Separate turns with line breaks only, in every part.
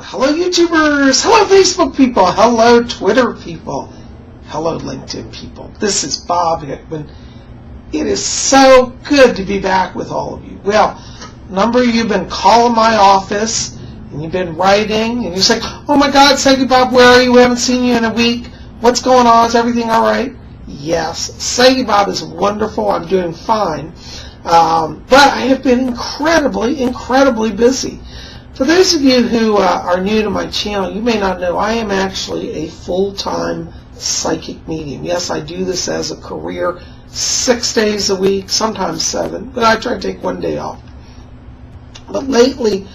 Hello YouTubers, hello Facebook people, hello Twitter people, hello LinkedIn people. This is Bob Hickman. It is so good to be back with all of you. Well, a number of you have been calling my office and you've been writing and you say, oh my God, Sadie Bob, where are you? We haven't seen you in a week. What's going on? Is everything all right? Yes, Sadie Bob is wonderful. I'm doing fine. But I have been incredibly busy. For those of you who are new to my channel, you may not know I am actually a full-time psychic medium. Yes, I do this as a career 6 days a week, sometimes 7, but I try to take one day off. But lately,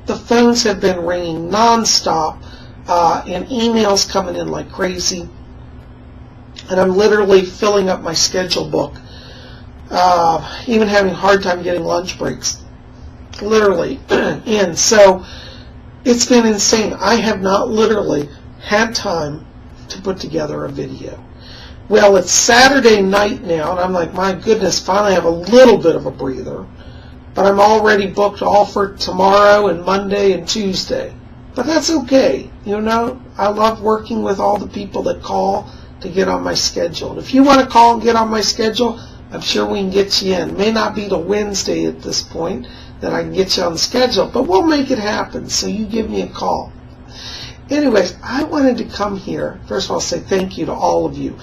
the phones have been ringing nonstop and emails coming in like crazy. And I'm literally filling up my schedule book, even having a hard time getting lunch breaks. Literally. And so it's been insane. I have not literally had time to put together a video. Well, it's Saturday night now, and I'm like, my goodness, finally I have a little bit of a breather. But I'm already booked all for tomorrow and Monday and Tuesday. But that's okay. You know, I love working with all the people that call to get on my schedule. And if you want to call and get on my schedule, I'm sure we can get you in. It may not be till Wednesday at this point that I can get you on the schedule, but we'll make it happen, so you give me a call. Anyways, I wanted to come here, first of all, say thank you to all of you.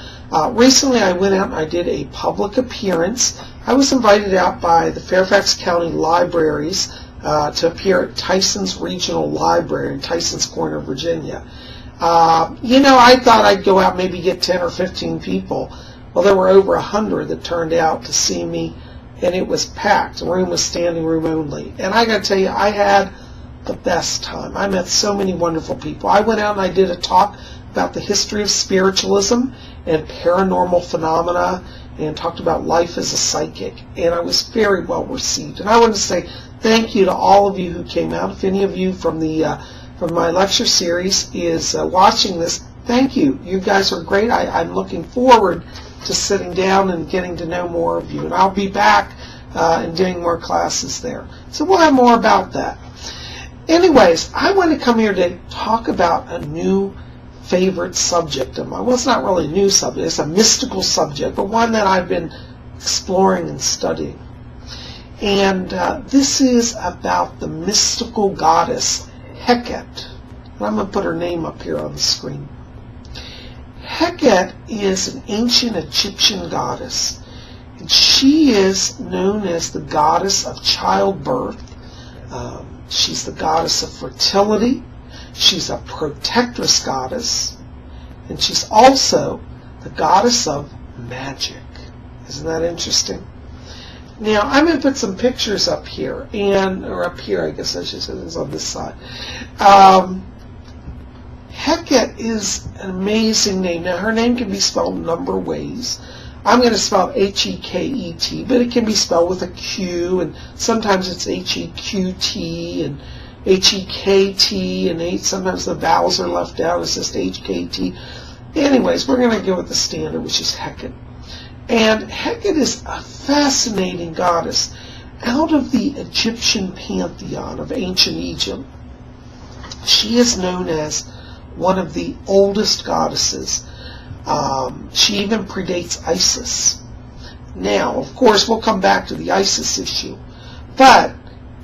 Recently I went out and I did a public appearance. I was invited out by the Fairfax County Libraries to appear at Tyson's Regional Library in Tyson's Corner, Virginia. You know, I thought I'd go out maybe get 10 or 15 people. Well, there were over 100 that turned out to see me, and it was packed. The room was standing room only. And I got to tell you, I had the best time. I met so many wonderful people. I went out and I did a talk about the history of spiritualism and paranormal phenomena and talked about life as a psychic. And I was very well received. And I want to say thank you to all of you who came out. If any of you from my lecture series is watching this, thank you. You guys are great. I'm looking forward to sitting down and getting to know more of you. And I'll be back and doing more classes there. So we'll have more about that. Anyways, I want to come here to talk about a new favorite subject of mine. Well, it's not really a new subject. It's a mystical subject, but one that I've been exploring and studying. And this is about the mystical goddess Heket. And I'm going to put her name up here on the screen. Heket is an ancient Egyptian goddess, and she is known as the goddess of childbirth. She's the goddess of fertility. She's a protectress goddess, and she's also the goddess of magic. Isn't that interesting? Now, I'm going to put some pictures up here, or up here, I guess I should say, it's on this side. Heket is an amazing name. Now, her name can be spelled a number of ways. I'm going to spell H-E-K-E-T, but it can be spelled with a Q, and sometimes it's H-E-Q-T, and H-E-K-T, and sometimes the vowels are left out. It's just H-K-T. Anyways, we're going to go with the standard, which is Heket. And Heket is a fascinating goddess out of the Egyptian pantheon of ancient Egypt. She is known as one of the oldest goddesses. She even predates Isis. Now, of course, we'll come back to the Isis issue. But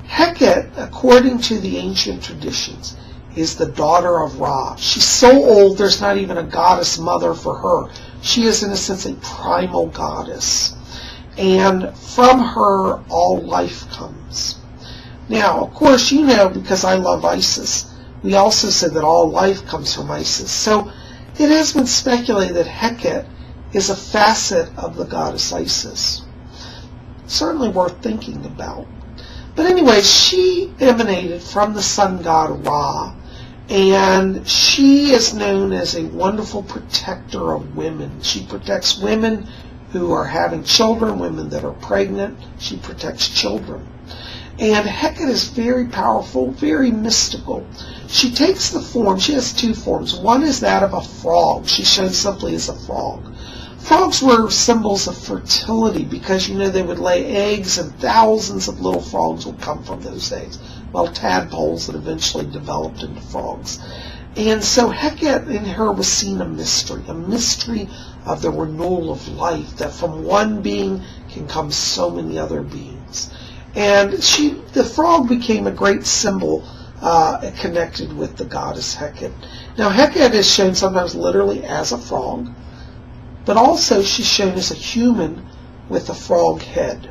Heket, according to the ancient traditions, is the daughter of Ra. She's so old, there's not even a goddess mother for her. She is, in a sense, a primal goddess. And from her, all life comes. Now, of course, you know, because I love Isis, we also said that all life comes from Isis. So it has been speculated that Heket is a facet of the goddess Isis. Certainly worth thinking about. But anyway, she emanated from the sun god Ra, and she is known as a wonderful protector of women. She protects women who are having children, women that are pregnant. She protects children. And Heket is very powerful, very mystical. She takes the form, she has two forms. One is that of a frog. She's shown simply as a frog. Frogs were symbols of fertility because, they would lay eggs and thousands of little frogs would come from those eggs. Well, tadpoles that eventually developed into frogs. And so Heket in her was seen a mystery of the renewal of life, that from one being can come so many other beings. And the frog became a great symbol connected with the goddess Heket. Now Heket is shown sometimes literally as a frog, but also she's shown as a human with a frog head.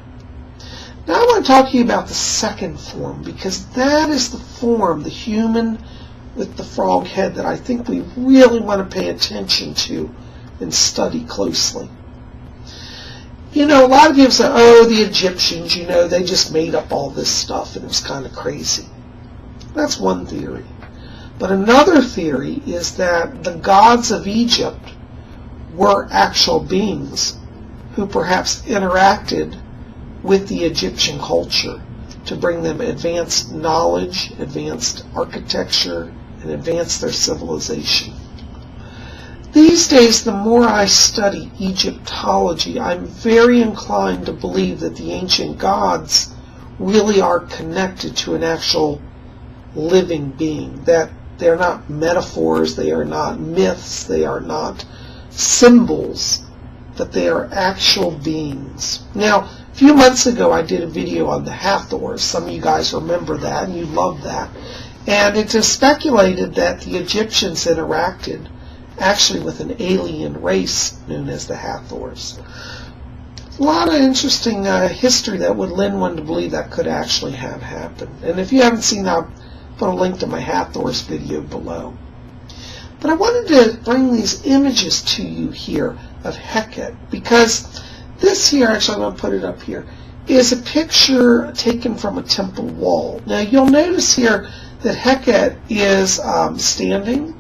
Now I want to talk to you about the second form, because that is the form, the human with the frog head, that I think we really want to pay attention to and study closely. A lot of people say, oh, the Egyptians, they just made up all this stuff and it was kind of crazy. That's one theory. But another theory is that the gods of Egypt were actual beings who perhaps interacted with the Egyptian culture to bring them advanced knowledge, advanced architecture, and advance their civilization. These days, the more I study Egyptology, I'm very inclined to believe that the ancient gods really are connected to an actual living being, that they're not metaphors, they are not myths, they are not symbols, but they are actual beings. Now, a few months ago I did a video on the Hathors. Some of you guys remember that and you love that. And it is speculated that the Egyptians interacted actually with an alien race known as the Hathors. A lot of interesting history that would lend one to believe that could actually have happened. And if you haven't seen that, I'll put a link to my Hathors video below. But I wanted to bring these images to you here of Heket, because this here, actually I'm going to put it up here, is a picture taken from a temple wall. Now you'll notice here that Heket is standing.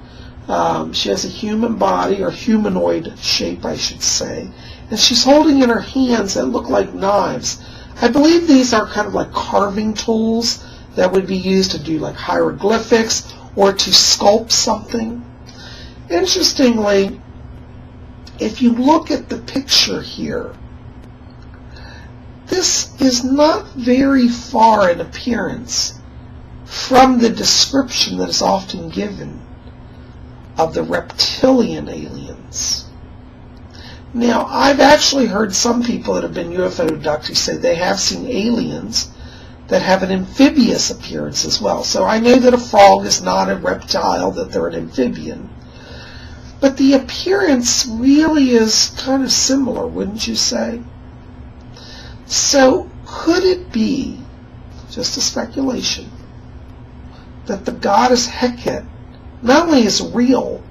She has a human body, or humanoid shape I should say, and she's holding in her hands that look like knives. I believe these are kind of like carving tools that would be used to do like hieroglyphics or to sculpt something. Interestingly, if you look at the picture here, this is not very far in appearance from the description that is often given of the reptilian aliens. Now, I've actually heard some people that have been UFO abductees say they have seen aliens that have an amphibious appearance as well. So I know that a frog is not a reptile, that they're an amphibian. But the appearance really is kind of similar, wouldn't you say? So could it be, just a speculation, that the goddess Heket not only is real,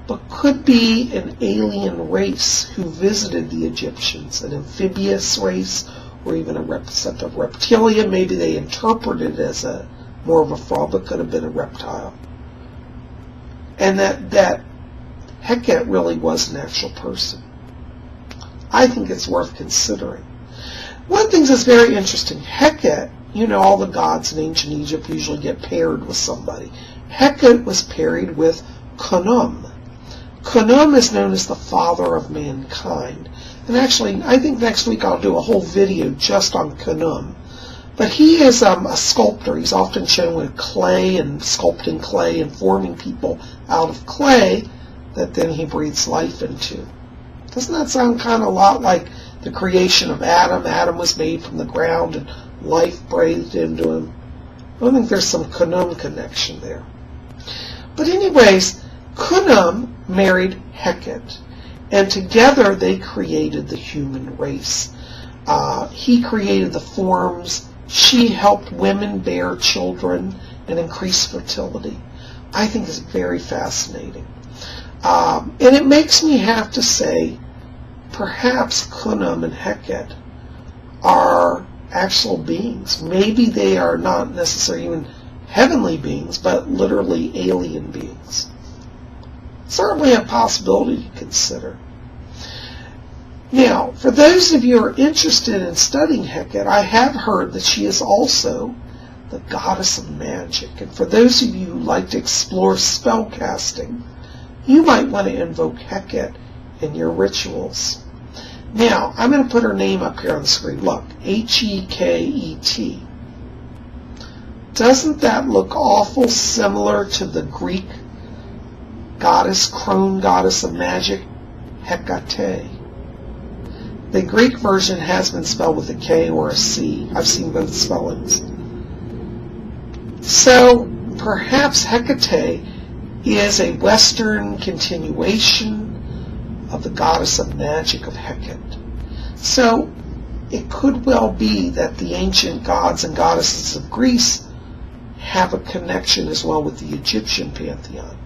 but could be an alien race who visited the Egyptians, an amphibious race, or even a set of reptilian? Maybe they interpreted it as more of a frog, but could have been a reptile. And that Heket really was an actual person. I think it's worth considering. One thing that's very interesting, Heket, all the gods in ancient Egypt usually get paired with somebody. Heket was paired with Khnum. Khnum is known as the father of mankind. And actually, I think next week I'll do a whole video just on Khnum. But he is a sculptor. He's often shown with clay and sculpting clay and forming people out of clay that then he breathes life into. Doesn't that sound kind of a lot like the creation of Adam? Adam was made from the ground and life breathed into him. I think there's some Khnum connection there. But anyways, Khnum married Heket, and together they created the human race. He created the forms. She helped women bear children and increase fertility. I think it's very fascinating. And it makes me have to say, perhaps Khnum and Heket are actual beings. Maybe they are not necessarily even heavenly beings, but literally alien beings. Certainly a possibility to consider. Now, for those of you who are interested in studying Heket, I have heard that she is also the goddess of magic. And for those of you who like to explore spell casting, you might want to invoke Heket in your rituals. Now, I'm going to put her name up here on the screen. Look, Heket. Doesn't that look awful similar to the Greek goddess, crone goddess of magic, Hekate? The Greek version has been spelled with a K or a C. I've seen both spellings. So, perhaps Hekate is a Western continuation of the goddess of magic of Heket. So, it could well be that the ancient gods and goddesses of Greece have a connection as well with the Egyptian pantheon.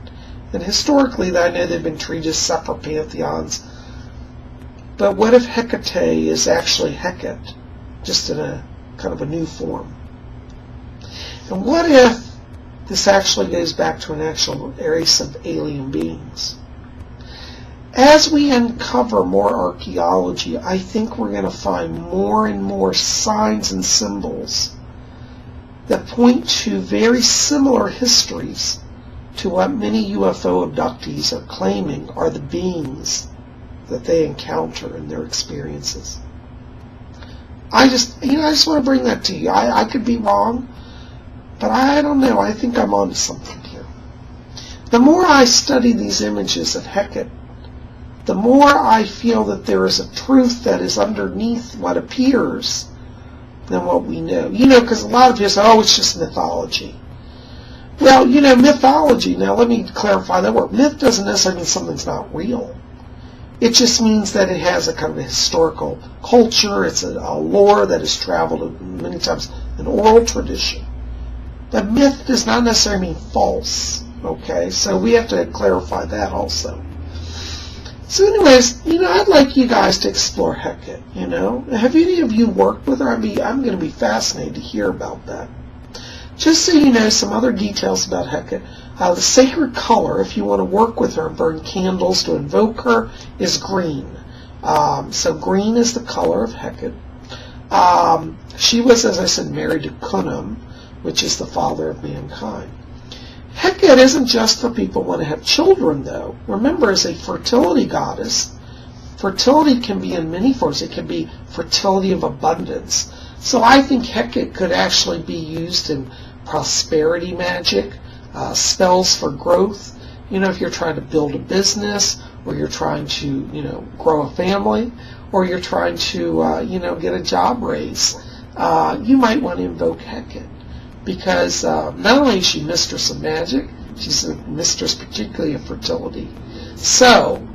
And historically, I know they've been treated as separate pantheons. But what if Hekate is actually Heket, just in a kind of a new form? And what if this actually goes back to an actual race of alien beings? As we uncover more archaeology, I think we're going to find more and more signs and symbols that point to very similar histories to what many UFO abductees are claiming are the beings that they encounter in their experiences. I just want to bring that to you. I could be wrong, but I don't know. I think I'm onto something here. The more I study these images of Heket, the more I feel that there is a truth that is underneath what appears than what we know. Because a lot of people say, oh, it's just mythology. Well, mythology, now let me clarify that word. Myth doesn't necessarily mean something's not real. It just means that it has a kind of a historical culture. It's a lore that has traveled many times, an oral tradition. But myth does not necessarily mean false, okay? So we have to clarify that also. So anyways, I'd like you guys to explore Heket, Have any of you worked with her? I'm going to be fascinated to hear about that. Just so you know some other details about Heket, the sacred color, if you want to work with her and burn candles to invoke her, is green. So green is the color of Heket. She was, as I said, married to Khnum, which is the father of mankind. Heket isn't just for people who want to have children, though. Remember, as a fertility goddess, fertility can be in many forms. It can be fertility of abundance. So I think Heket could actually be used in prosperity magic, spells for growth. If you're trying to build a business, or you're trying to, grow a family, or you're trying to, get a job raise, you might want to invoke Heket. Because not only is she mistress of magic, she's a mistress particularly of fertility. So,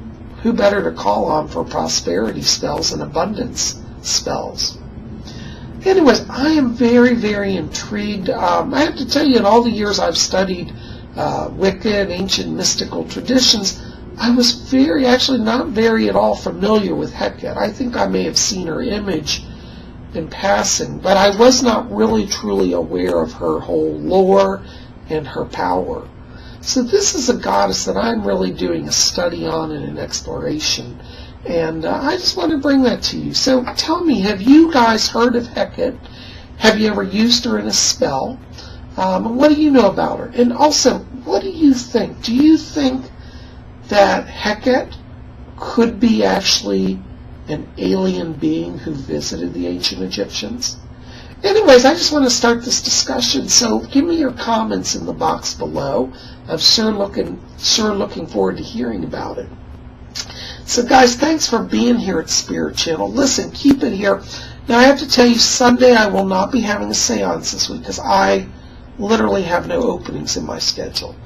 who better to call on for prosperity spells and abundance spells? Anyways, I am very, very intrigued. I have to tell you, in all the years I've studied Wicca and ancient mystical traditions, I was not very at all familiar with Heket. I think I may have seen her image in passing, but I was not really truly aware of her whole lore and her power. So this is a goddess that I'm really doing a study on and an exploration, and I just want to bring that to you. So tell me, have you guys heard of Heket? Have you ever used her in a spell? And what do you know about her? And also, what do you think? Do you think that Heket could be actually an alien being who visited the ancient Egyptians? Anyways, I just want to start this discussion, so give me your comments in the box below. I'm sure looking forward to hearing about it. So guys, thanks for being here at Spirit Channel. Listen, keep it here. Now I have to tell you, Sunday I will not be having a seance this week because I literally have no openings in my schedule.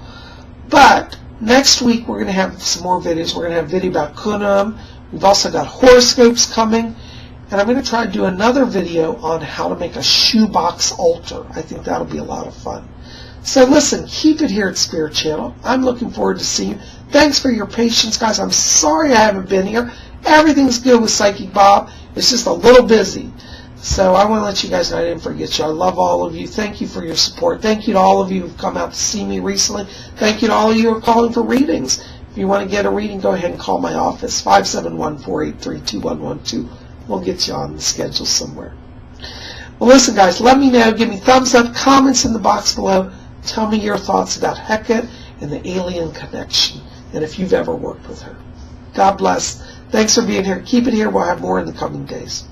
But next week we're going to have some more videos. We're going to have a video about Khnum. We've also got horoscopes coming, and I'm going to try to do another video on how to make a shoebox altar. I think that'll be a lot of fun. So listen, keep it here at Spirit Channel. I'm looking forward to seeing you. Thanks for your patience, guys. I'm sorry I haven't been here. Everything's good with Psychic Bob. It's just a little busy. So I want to let you guys know I didn't forget you. I love all of you. Thank you for your support. Thank you to all of you who've come out to see me recently. Thank you to all of you who are calling for readings. If you want to get a reading, go ahead and call my office, 571-483-2112. We'll get you on the schedule somewhere. Well, listen, guys, let me know. Give me thumbs up, comments in the box below. Tell me your thoughts about Heket and the alien connection, and if you've ever worked with her. God bless. Thanks for being here. Keep it here. We'll have more in the coming days.